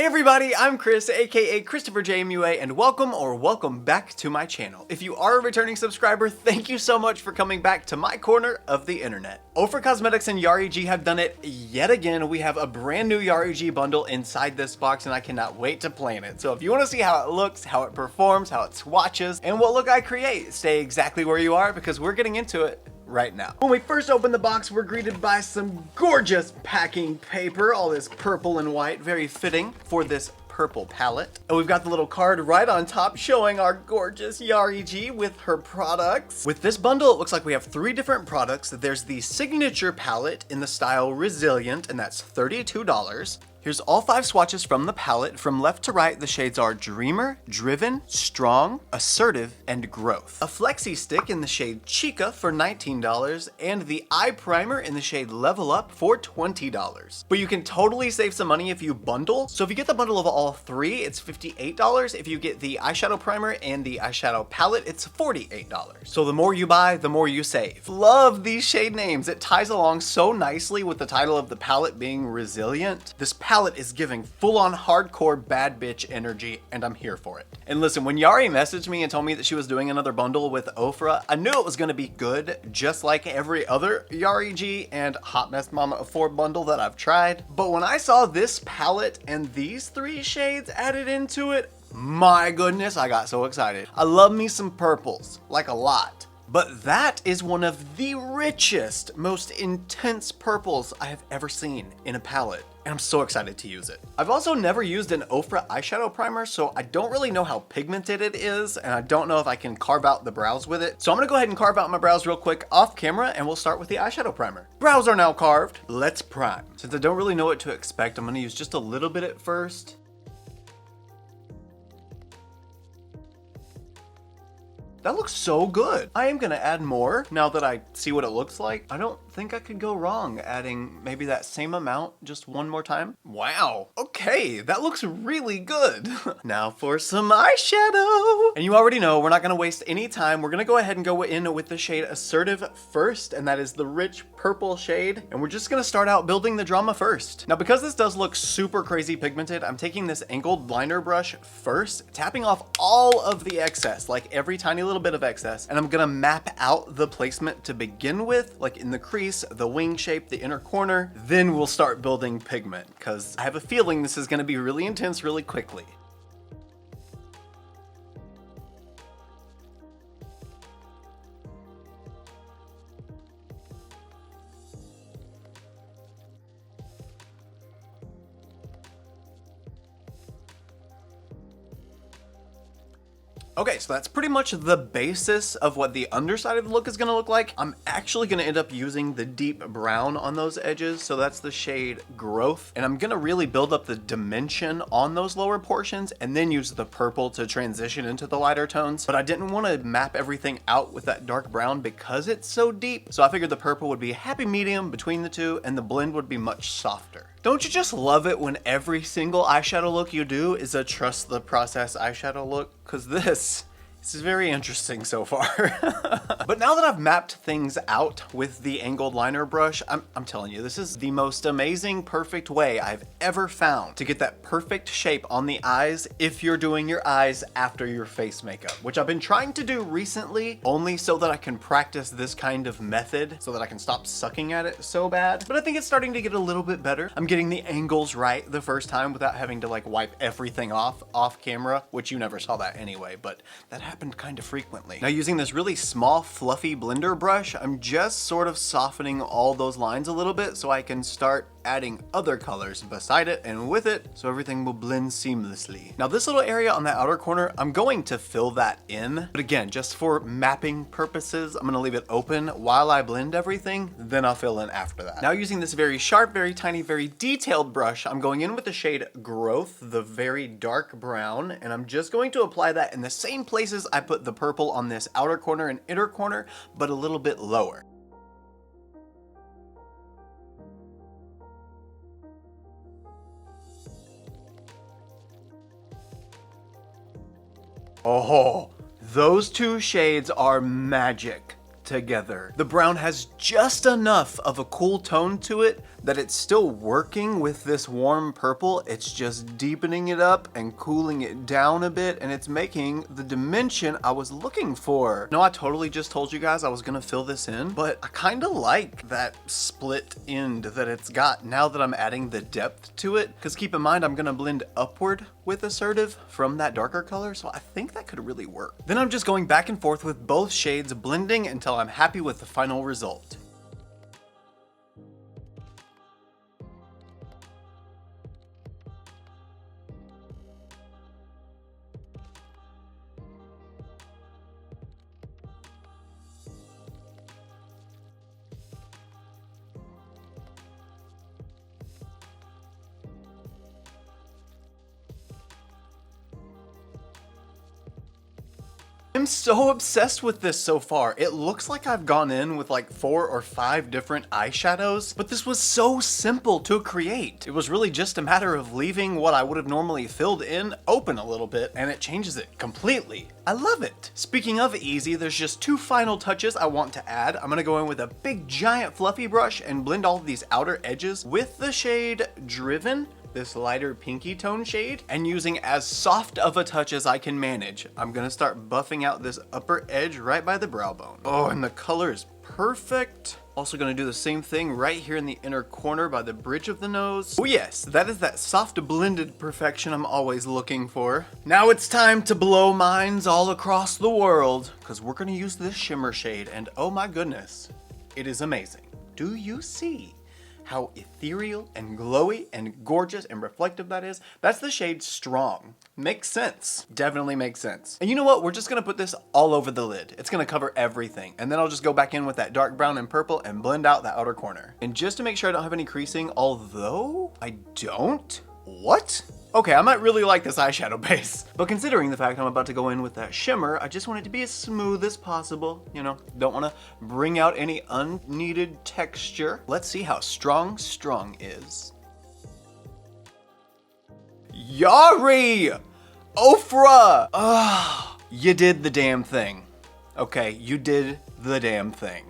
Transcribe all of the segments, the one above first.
everybody, I'm Chris, aka ChristopherJMUA, and welcome back to my channel. If you are a returning subscriber, thank you so much for coming back to my corner of the internet. Ofra Cosmetics and Yari G have done it yet again. We have a brand new Yari G bundle inside this box, and I cannot wait to plan it. So if you want to see how it looks, how it performs, how it swatches, and what look I create, stay exactly where you are because we're getting into it right now. When we first open the box, we're greeted by some gorgeous packing paper, all this purple and white, very fitting for this purple palette. And we've got the little card right on top showing our gorgeous Yari G with her products. With this bundle, it looks like we have 3 different products. There's the signature palette in the style Resilient, and that's $32. Here's all 5 swatches from the palette. From left to right, the shades are Dreamer, Driven, Strong, Assertive, and Growth. A Flexi-Stick in the shade Chica for $19, and the eye primer in the shade Level Up for $20. But you can totally save some money if you bundle. So if you get the bundle of all 3, it's $58. If you get the eyeshadow primer and the eyeshadow palette, it's $48. So the more you buy, the more you save. Love these shade names. It ties along so nicely with the title of the palette being Resilient. This palette is giving full-on hardcore bad bitch energy, and I'm here for it. And listen, when Yari messaged me and told me that she was doing another bundle with Ofra, I knew it was going to be good, just like every other Yari G and Hot Mess Mama of 4 bundle that I've tried. But when I saw this palette and these 3 shades added into it, my goodness, I got so excited. I love me some purples, like a lot. But that is one of the richest, most intense purples I have ever seen in a palette, and I'm so excited to use it. I've also never used an Ofra eyeshadow primer, so I don't really know how pigmented it is, and I don't know if I can carve out the brows with it. So I'm gonna go ahead and carve out my brows real quick off camera, and we'll start with the eyeshadow primer. Brows are now carved, let's prime. Since I don't really know what to expect, I'm gonna use just a little bit at first. That looks so good. I am gonna add more now that I see what it looks like. I don't think I could go wrong adding maybe that same amount just one more time. Wow, okay, that looks really good. Now for some eyeshadow. And you already know we're not gonna waste any time. We're gonna go ahead and go in with the shade Assertive first, and that is the rich purple shade. And we're just gonna start out building the drama first. Now because this does look super crazy pigmented, I'm taking this angled liner brush first, tapping off all of the excess, like every tiny little bit of excess, and I'm gonna map out the placement to begin with, like in the crease, the wing shape, the inner corner. Then we'll start building pigment, because I have a feeling this is gonna be really intense really quickly. Okay, so that's pretty much the basis of what the underside of the look is gonna look like. I'm actually gonna end up using the deep brown on those edges, so that's the shade Growth, and I'm gonna really build up the dimension on those lower portions and then use the purple to transition into the lighter tones. But I didn't want to map everything out with that dark brown because it's so deep, so I figured the purple would be a happy medium between the two and the blend would be much softer. Don't you just love it when every single eyeshadow look you do is a trust the process eyeshadow look? Because this is very interesting so far. But now that I've mapped things out with the angled liner brush, I'm telling you, this is the most amazing, perfect way I've ever found to get that perfect shape on the eyes if you're doing your eyes after your face makeup, which I've been trying to do recently only so that I can practice this kind of method so that I can stop sucking at it so bad. But I think it's starting to get a little bit better. I'm getting the angles right the first time without having to like wipe everything off camera, which you never saw that anyway, but that happened kind of frequently. Now using this really small fluffy blender brush, I'm just sort of softening all those lines a little bit so I can start adding other colors beside it and with it so everything will blend seamlessly. Now this little area on the outer corner, I'm going to fill that in, but again, just for mapping purposes, I'm gonna leave it open while I blend everything, then I'll fill in after that. Now using this very sharp, very tiny, very detailed brush, I'm going in with the shade Growth, the very dark brown, and I'm just going to apply that in the same places I put the purple on this outer corner and inner corner, but a little bit lower. Oh, those 2 shades are magic together. The brown has just enough of a cool tone to it that it's still working with this warm purple. It's just deepening it up and cooling it down a bit, and it's making the dimension I was looking for. No, I totally just told you guys I was gonna fill this in, but I kind of like that split end that it's got now that I'm adding the depth to it, because keep in mind I'm gonna blend upward with Assertive from that darker color, so I think that could really work. Then I'm just going back and forth with both shades, blending until I'm happy with the final result. I'm so obsessed with this so far. It looks like I've gone in with like 4 or 5 different eyeshadows, but this was so simple to create. It was really just a matter of leaving what I would have normally filled in open a little bit, and it changes it completely. I love it. Speaking of easy, there's just 2 final touches I want to add. I'm gonna go in with a big giant fluffy brush and blend all of these outer edges with the shade Driven, this lighter pinky tone shade, and using as soft of a touch as I can manage, I'm gonna start buffing out this upper edge right by the brow bone. Oh, and the color is perfect. Also gonna do the same thing right here in the inner corner by the bridge of the nose. Oh yes, that is that soft blended perfection I'm always looking for. Now it's time to blow minds all across the world, because we're gonna use this shimmer shade, and oh my goodness, it is amazing. Do you see how ethereal and glowy and gorgeous and reflective that is? That's the shade Strong. Makes sense. Definitely makes sense. And you know what? We're just gonna put this all over the lid. It's gonna cover everything. And then I'll just go back in with that dark brown and purple and blend out that outer corner. And just to make sure I don't have any creasing, although I don't? What? Okay, I might really like this eyeshadow base. But considering the fact I'm about to go in with that shimmer, I just want it to be as smooth as possible. You know, don't want to bring out any unneeded texture. Let's see how strong is. Yari! Ofra! Ah, you did the damn thing. Okay, you did the damn thing.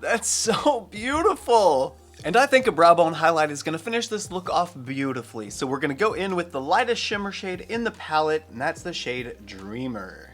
That's so beautiful. And I think a brow bone highlight is gonna finish this look off beautifully. So we're gonna go in with the lightest shimmer shade in the palette, and that's the shade Dreamer.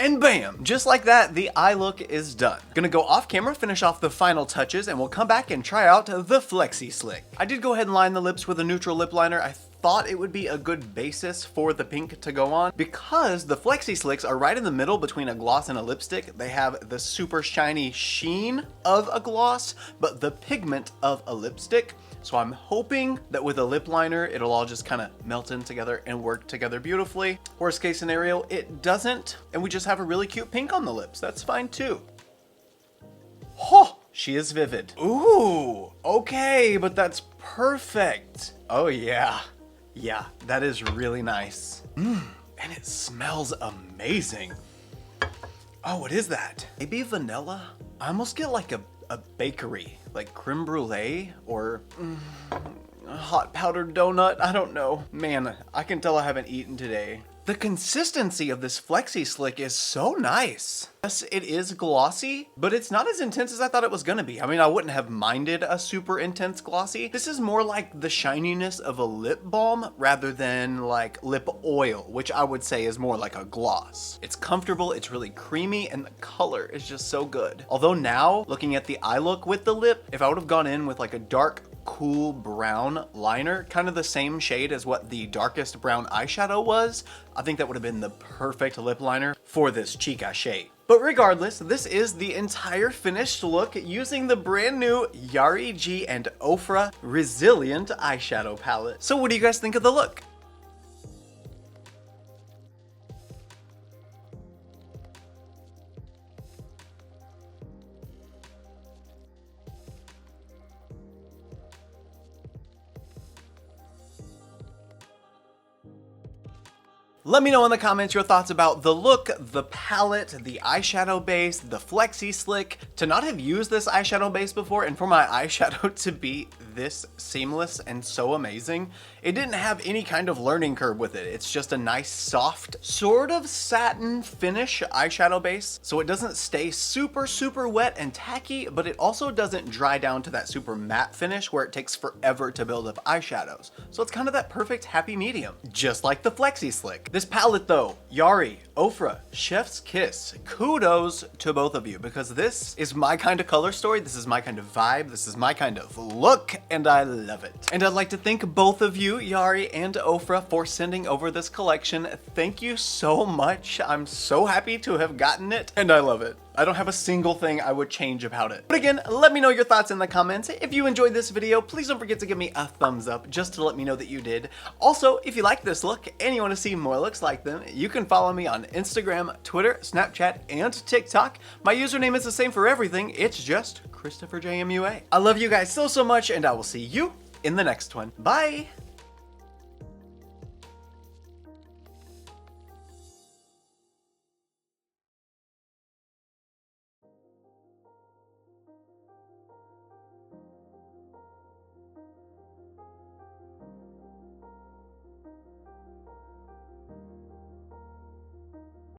And bam! Just like that, the eye look is done. Gonna go off camera, finish off the final touches, and we'll come back and try out the Flexi-Slick. I did go ahead and line the lips with a neutral lip liner. I thought it would be a good basis for the pink to go on because the Flexi-Slicks are right in the middle between a gloss and a lipstick. They have the super shiny sheen of a gloss, but the pigment of a lipstick. So I'm hoping that with a lip liner, it'll all just kind of melt in together and work together beautifully. Worst case scenario, it doesn't, and we just have a really cute pink on the lips. That's fine too. Oh, she is vivid. Ooh, okay, but that's perfect. Oh yeah. Yeah, that is really nice. And it smells amazing. Oh, what is that? Maybe vanilla? I almost get like a bakery, like creme brulee or a hot powdered donut. I don't know. Man, I can tell I haven't eaten today. The consistency of this Flexi-Slick is so nice. Yes, it is glossy, but it's not as intense as I thought it was gonna be. I mean, I wouldn't have minded a super intense glossy. This is more like the shininess of a lip balm rather than like lip oil, which I would say is more like a gloss. It's comfortable, it's really creamy, and the color is just so good. Although now, looking at the eye look with the lip, if I would have gone in with like a dark, cool brown liner, kind of the same shade as what the darkest brown eyeshadow was, I think that would have been the perfect lip liner for this Chica shade. But regardless, this is the entire finished look using the brand new Yari G and Ofra Resilient eyeshadow palette. So what do you guys think of the look? Let me know in the comments your thoughts about the look, the palette, the eyeshadow base, the Flexi-Slick. To not have used this eyeshadow base before and for my eyeshadow to be this seamless and so amazing, it didn't have any kind of learning curve with it. It's just a nice soft sort of satin finish eyeshadow base, so it doesn't stay super wet and tacky, but it also doesn't dry down to that super matte finish where it takes forever to build up eyeshadows. So it's kind of that perfect happy medium, just like the Flexi-Slick. This palette though, Yari, Ofra, chef's kiss. Kudos to both of you, because this is my kind of color story, this is my kind of vibe, this is my kind of look, and I love it. And I'd like to thank both of you, Yari and Ofra, for sending over this collection. Thank you so much. I'm so happy to have gotten it, and I love it. I don't have a single thing I would change about it. But again, let me know your thoughts in the comments. If you enjoyed this video, please don't forget to give me a thumbs up just to let me know that you did. Also, if you like this look and you want to see more looks like them, you can follow me on Instagram, Twitter, Snapchat, and TikTok. My username is the same for everything. It's just ChristopherJMUA. I love you guys so much, and I will see you in the next one. Bye!